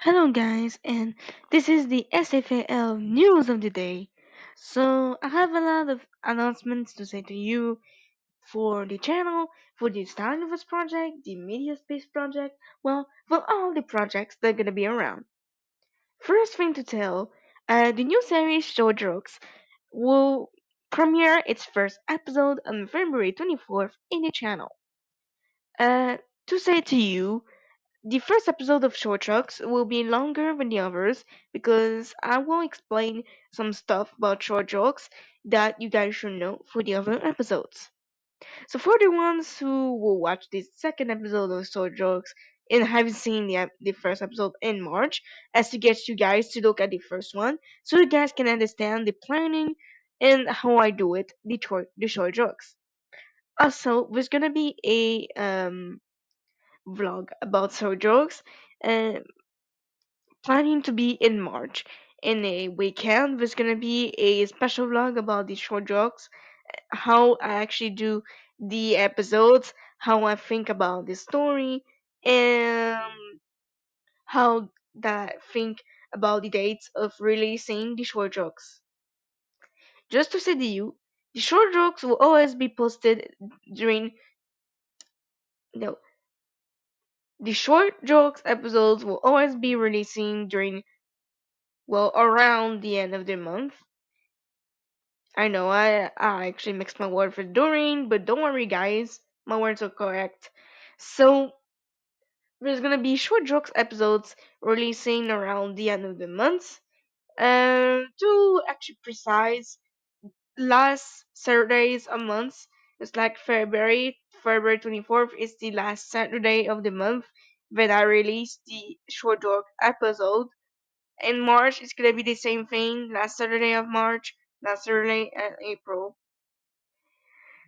Hello, guys, and this is the SAFL news of the day. So, I have a lot of announcements to say to you for the channel, for the Starting of Us project, the Media Space project, well, all the projects that are gonna be around. First thing to tell, the new series Show Jokes will premiere its first episode on February 24th in the channel. Uh, to say to you, the first episode of Short Trucks will be longer than the others because I will explain some stuff about short jokes that you guys should know for the other episodes. So for the ones who will watch the second episode of Short Jokes and haven't seen the first episode in March, as to get you guys to look at the first one, so you guys can understand the planning and how I do it, the short jokes. Also, there's gonna be a vlog about short jokes. Uh, Planning to be in March. In a weekend, there's gonna be a special vlog about the short jokes, how I actually do the episodes, how I think about the story, and how that I think about the dates of releasing the short jokes. Just to say to you, the short jokes will always be posted during no, the short jokes episodes will always be releasing during around the end of the month. I know I actually mixed my word for during, but don't worry, guys, my words are correct. So there's gonna be short jokes episodes releasing around the end of the month. To actually precise, last Saturdays a month. It's like February 24th is the last Saturday of the month when I release the short joke episode. In March, it's gonna be the same thing. Last Saturday of March, last Saturday and April.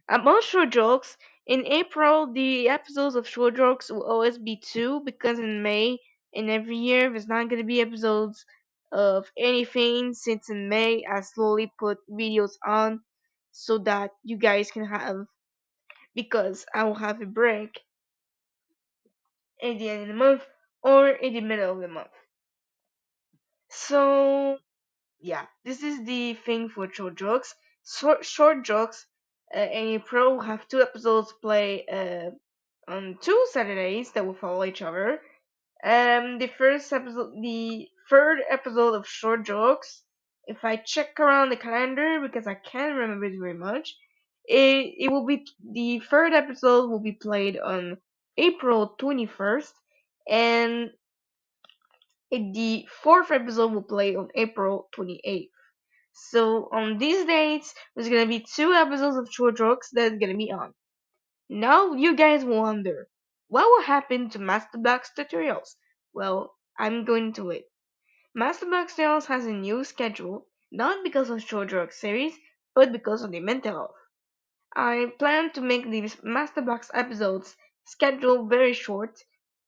About short jokes, in April the episodes of short jokes will always be two because in May and every year there's not gonna be episodes of anything since in May I slowly put videos on so that you guys can have because I will have a break at the end of the month or in the middle of the month. So yeah, this is the thing for short jokes. Short jokes in April will have two episodes play on two Saturdays that will follow each other. The third episode of Short Jokes, if I check around the calendar because I can't remember it very much, it will be the third episode will be played on April 21st, and the fourth episode will play on April 28th. So on these dates, there's gonna be two episodes of Short Jokes that's gonna be on. Now you guys wonder, what will happen to Master Black's tutorials? Well, I'm going to it. Master Black's tutorials has a new schedule, not because of Short Drug series, but because of the mental health. I plan to make these Master Black's episodes schedule very short.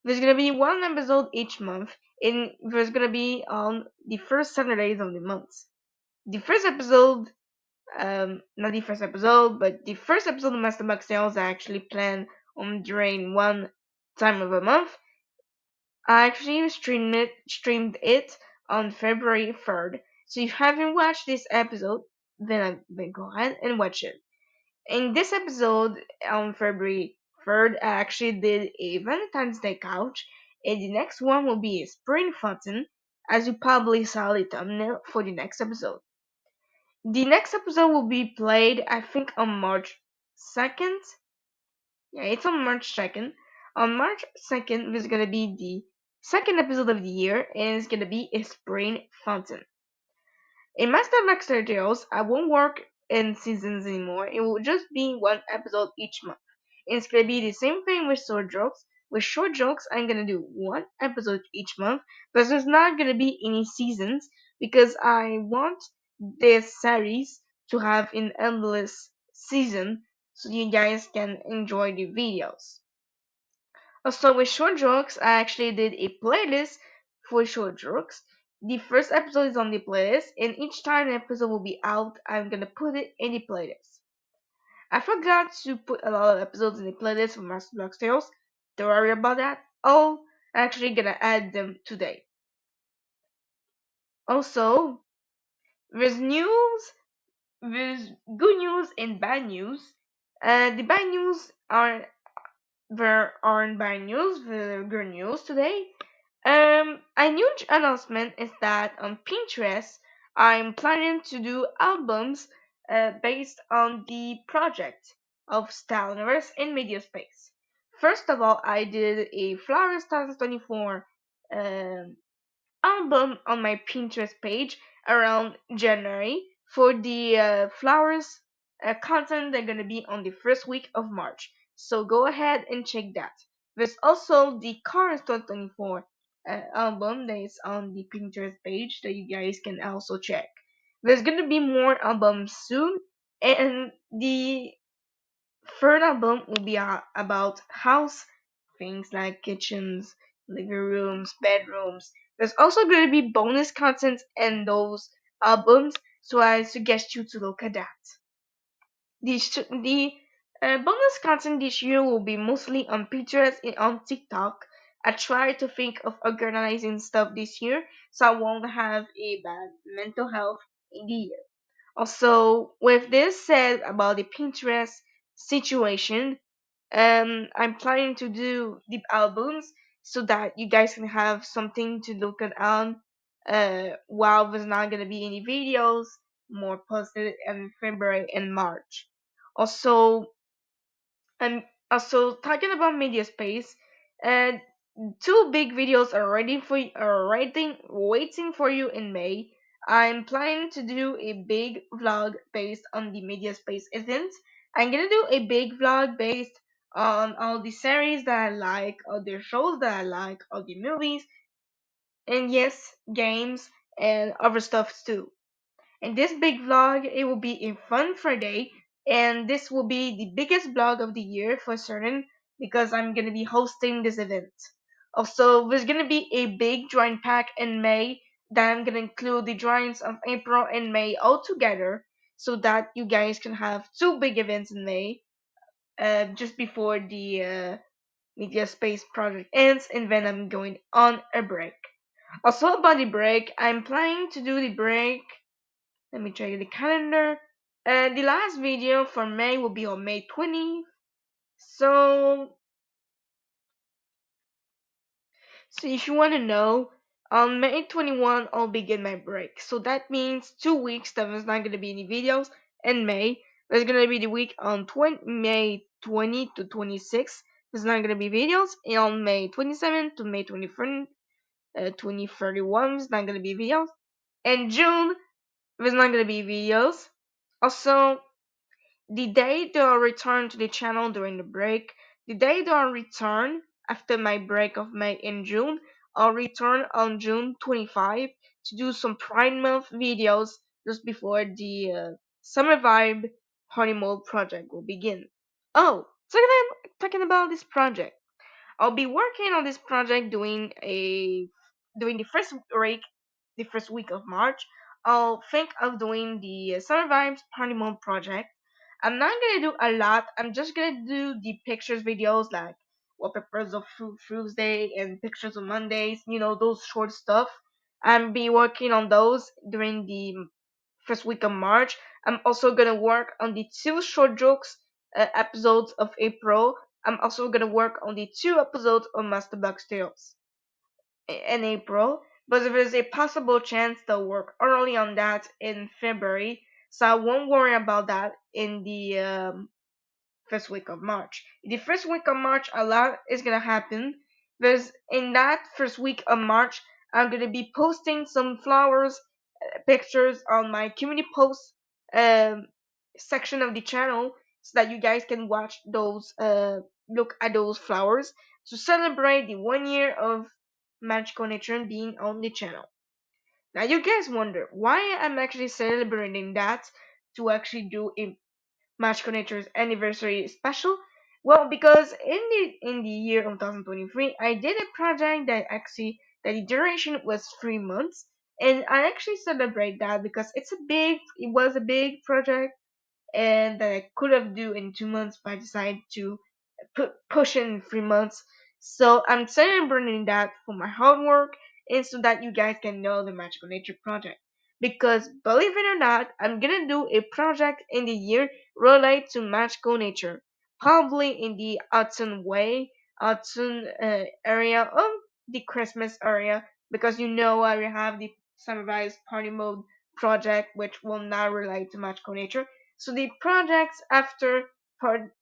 There's gonna be one episode each month, and there's gonna be on the first Saturdays of the month. The first episode not the first episode, but the first episode of Master Bug Sales I actually planned on during one time of a month. I actually streamed it on February 3rd. So if you haven't watched this episode, then go ahead and watch it. In this episode on February 3rd, I actually did a Valentine's Day couch, and the next one will be a spring fountain, as you probably saw the thumbnail for the next episode. The next episode will be played, I think, on March 2nd. Yeah, it's on March 2nd. On March 2nd, there's gonna be the second episode of the year, and it's gonna be a spring fountain. In Master Black Tales, I won't work in seasons anymore. It will just be one episode each month. And it's gonna be the same thing with short jokes. With short jokes, I'm gonna do one episode each month, but there's not gonna be any seasons because I want this series to have an endless season so you guys can enjoy the videos. Also, with short jokes, I actually did a playlist for short jokes. The first episode is on the playlist, and each time an episode will be out, I'm gonna put it in the playlist. I forgot to put a lot of episodes in the playlist for Master Block Tales. Don't worry about that. I'm actually gonna add them today. Also, there's news, there's good news and bad news. The bad news are there aren't bad news, the good news today. A huge announcement is that on Pinterest, I'm planning to do albums based on the project of Style Universe in Media Space. First of all, I did a Flowers 2024 um, album on my Pinterest page around January for the flowers content they're gonna be on the first week of March. So go ahead and check that. There's also the Cars 2024 album that is on the Pinterest page that you guys can also check. There's gonna be more albums soon, and the third album will be about house things like kitchens, living rooms, bedrooms. There's also going to be bonus content in those albums, so I suggest you to look at that. The bonus content this year will be mostly on Pinterest and on TikTok. I try to think of organizing stuff this year so I won't have a bad mental health in the year. Also, with this said about the Pinterest situation, I'm planning to do deep albums so that you guys can have something to look at on. While there's not gonna be any videos, more posted in February and March. Also, I'm also talking about media space, and two big videos are ready for are waiting for you in May. I'm planning to do a big vlog based on the media space event. I'm gonna do a big vlog based on all the series that I like, all the shows that I like, all the movies, and yes, games and other stuff too. In this big vlog, it will be a fun Friday, and this will be the biggest vlog of the year for certain because I'm gonna be hosting this event. Also, there's gonna be a big drawing pack in May that I'm gonna include the drawings of April and May all together so that you guys can have two big events in May, just before the Media Space project ends, and then I'm going on a break. Also, about the break, I'm planning to do the break. Let me check the calendar. The last video for May will be on May 20th. So, so if you want to know, on May 21, I'll begin my break. So that means 2 weeks that there's not going to be any videos. In May, there's going to be the week on May 20 to 26. There's not going to be videos. And on May 27 to May 23rd, 2031, there's not going to be videos. In June, there's not going to be videos. Also, the day that I'll return to the channel during the break, the day that I'll return after my break of May and June, I'll return on June 25 to do some Pride Month videos just before the Summer Vibe Party Mode project will begin. Oh, talking about this project. I'll be working on this project doing the first week of March. I'll think of doing the Summer Vibes Party Mode project. I'm not gonna do a lot. I'm just gonna do the pictures videos like wallpapers of Tuesday and pictures of Mondays. You know, those short stuff. I'll be working on those during the first week of March. I'm also gonna work on the two short jokes episodes of April. I'm also gonna work on the two episodes of Master Box Tales in April, but there's a possible chance they'll work early on that in February, so I won't worry about that in the first week of March. The first week of March, a lot is gonna happen. There's in that first week of March, I'm gonna be posting some flowers pictures on my community post um, section of the channel so that you guys can watch those look at those flowers to celebrate the 1 year of magical nature being on the channel. Now you guys wonder why I'm actually celebrating that to actually do a Magical Nature's anniversary special. Well, because in the year of 2023, I did a project that the duration was 3 months, and I actually celebrate that because it was a big project, and that I could have do in 2 months, but I decided to push in 3 months. So I'm celebrating that for my hard work and so that you guys can know the Magical Nature project. Because believe it or not, I'm gonna do a project in the year related to magical nature, probably in the Hudson area of the Christmas area, because I will have the Sunrise Party Mode project, which will not relate to magical nature. So the projects after part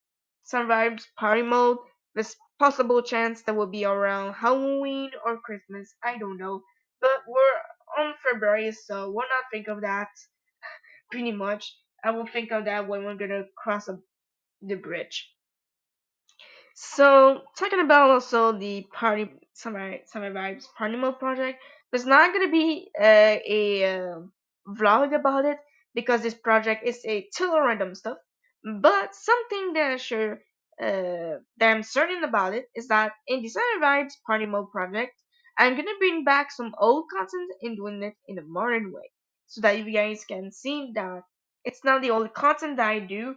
Sunrise Party Mode, there's possible chance that will be around Halloween or Christmas. I don't know, but we're on February, so we'll not think of that pretty much. I will think of that when we're gonna cross the bridge. So talking about also the summer vibes party mode project, there's not gonna be a vlog about it because this project is a total random stuff. But something that that I'm certain about it is that in the summer vibes party mode project, I'm gonna bring back some old content and doing it in a modern way, so that you guys can see that it's not the old content that I do.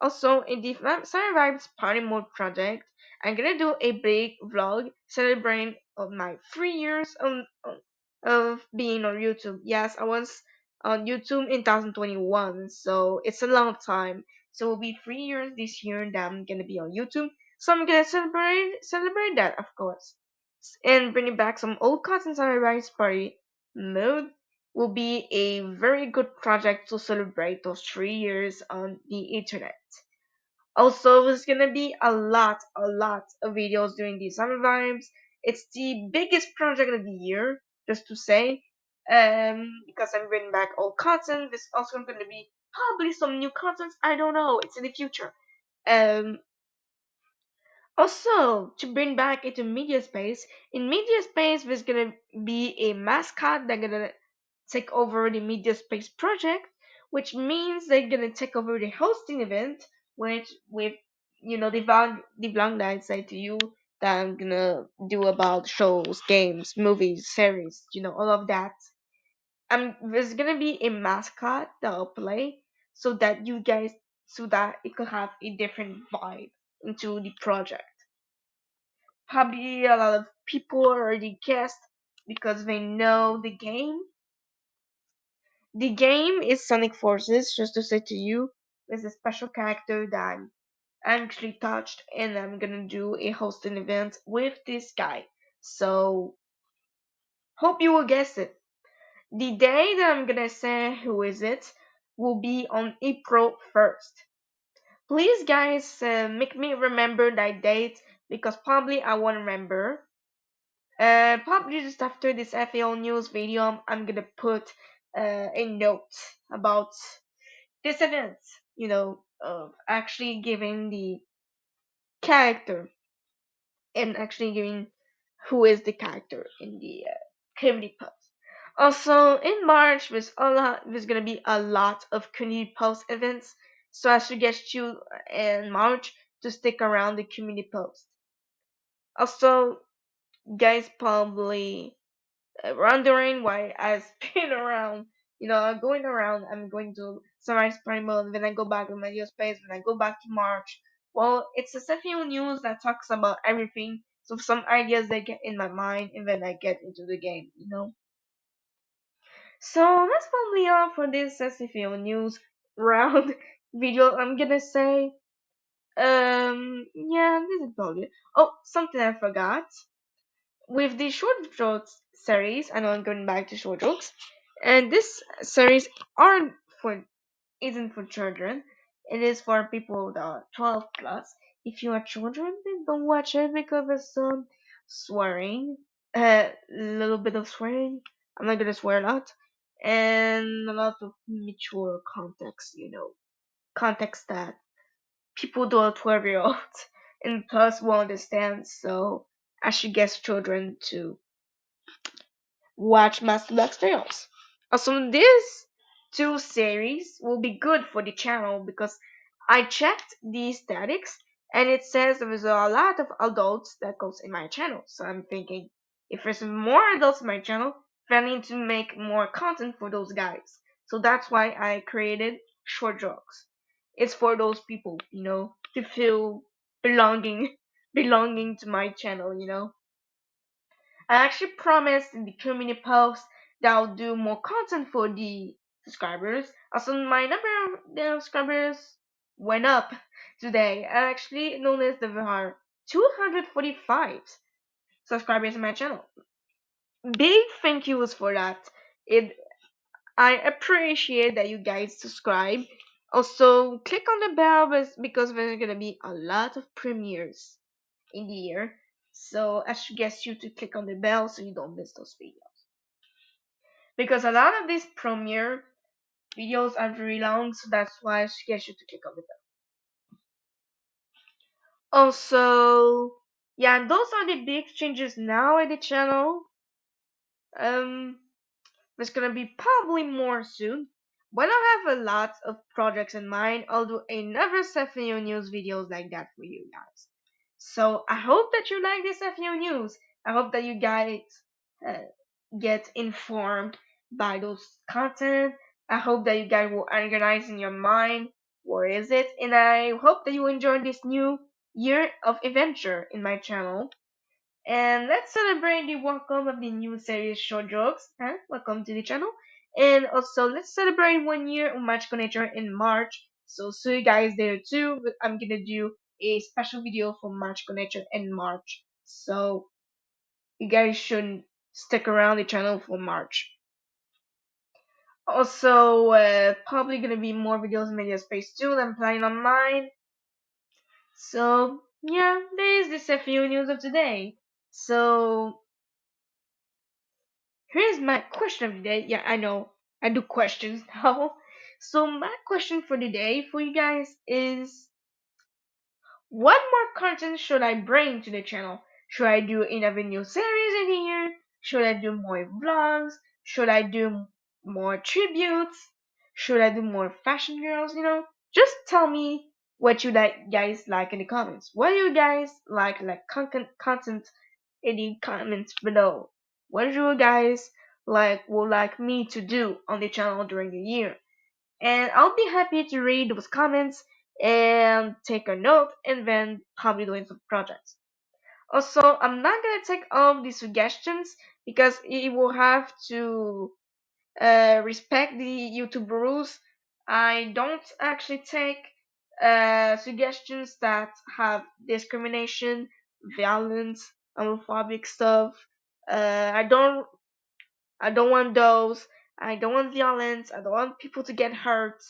Also, in the Summer Vibes Party Mode project, I'm gonna do a big vlog celebrating of my 3 years of being on YouTube. Yes, I was on YouTube in 2021, so it's a long time. So it'll be 3 years this year that I'm gonna be on YouTube. So I'm gonna celebrate that, of course, and bringing back some old content Summer Vibes Party Mode will be a very good project to celebrate those 3 years on the internet. Also, there's gonna be a lot of videos during the summer vibes. It's the biggest project of the year, just to say. Because I'm bringing back old content. There's also gonna be probably some new content. I don't know. It's in the future. Um, Also, to bring back into media space, in media space there's gonna be a mascot that's gonna take over the media space project, which means they're gonna take over the hosting event, which with the vlog that I say to you that I'm gonna do about shows, games, movies, series, all of that. There's gonna be a mascot that I'll play so that it could have a different vibe into the project. Probably a lot of people already guessed because they know the game. The game is Sonic Forces, just to say to you, there's a special character that I'm actually touched, and I'm gonna do a hosting event with this guy. So, hope you will guess it. The day that I'm gonna say who is it will be on April 1st. Please, guys, make me remember that date because probably I won't remember. Probably just after this FAO news video, I'm gonna put a note about this event, of actually giving the character and actually giving who is the character in the community post. Also, in March, there's gonna be a lot of community post events, so I suggest you in March to stick around the community post. Also, guys probably wondering why I spin around. Going around. I'm going to summarize primal, and then I go back to my space, and I go back to March. Well, it's a SAFL news that talks about everything. So some ideas they get in my mind, and then I get into the game. So that's probably all for this SAFL news round video. I'm gonna say, yeah, this is probably it. Oh, something I forgot with the short jokes series, I know I'm going back to short jokes, and this series aren't for isn't for children. It is for people that are 12 plus. If you are children, then don't watch it because there's some swearing, a little bit of swearing. I'm not gonna swear a lot, and a lot of mature context. Context that people that are 12-year-olds and plus will understand. So I should guess children to watch Master Black Tales. Also, this two series will be good for the channel because I checked the statics and it says there is a lot of adults that goes in my channel. So I'm thinking if there's more adults in my channel, then I need to make more content for those guys. So that's why I created short jokes. It's for those people, to feel belonging belonging to my channel. I actually promised in the community post that I'll do more content for the subscribers. Also, my number of the subscribers went up today. I actually noticed that there are 245 subscribers in my channel. Big thank yous for that. It I appreciate that you guys subscribe. Also, click on the bell because there's gonna be a lot of premieres in the year. So I suggest you to click on the bell so you don't miss those videos. Because a lot of these premiere videos are very long, so that's why I suggest you to click on the bell. Also, yeah, those are the big changes now at the channel. Um, There's gonna be probably more soon. When I have a lot of projects in mind, I'll do another SAFL news videos like that for you guys. So I hope that you like this SAFL news. I hope that you guys uh, get informed by those content. I hope that you guys will organize in your mind where is it, and I hope that you enjoy this new year of adventure in my channel. And let's celebrate the welcome of the new series Short Jokes. Huh? Welcome to the channel. And also, let's celebrate 1 year of Magical Nature in March. So, see you guys there too. I'm gonna do a special video for Magical Nature in March. So, you guys should stick around the channel for March. Also, probably gonna be more videos in Media Space too. I'm planning on mine. So, yeah, there is this a few news of today. So, here's my question of the day. Yeah, I know. I do questions now. So my question for the day for you guys is what more content should I bring to the channel? Should I do another new series in here? Should I do more vlogs? Should I do more tributes? Should I do more fashion girls? Just tell me what you guys like in the comments. What do you guys like content in the comments below. What do you guys would like me to do on the channel during the year? And I'll be happy to read those comments and take a note and then probably doing some projects. Also, I'm not gonna take all the suggestions because it will have to respect the YouTube rules. I don't actually take suggestions that have discrimination, violence, homophobic stuff. I don't want those. I don't want violence. I don't want people to get hurt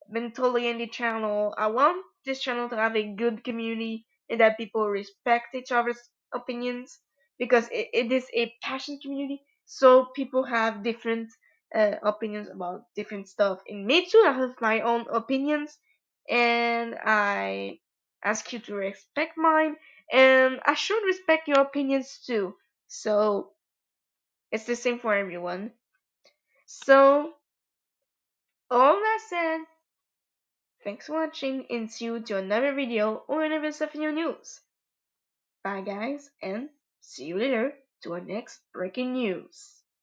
mentally in the channel. I want this channel to have a good community and that people respect each other's opinions because it is a passion community. So people have different opinions about different stuff. And me too, I have my own opinions, and I ask you to respect mine, and I should respect your opinions too. So it's the same for everyone. So all that said, thanks for watching and see you to another video or another stuff in your news. Bye guys and see you later to our next breaking news.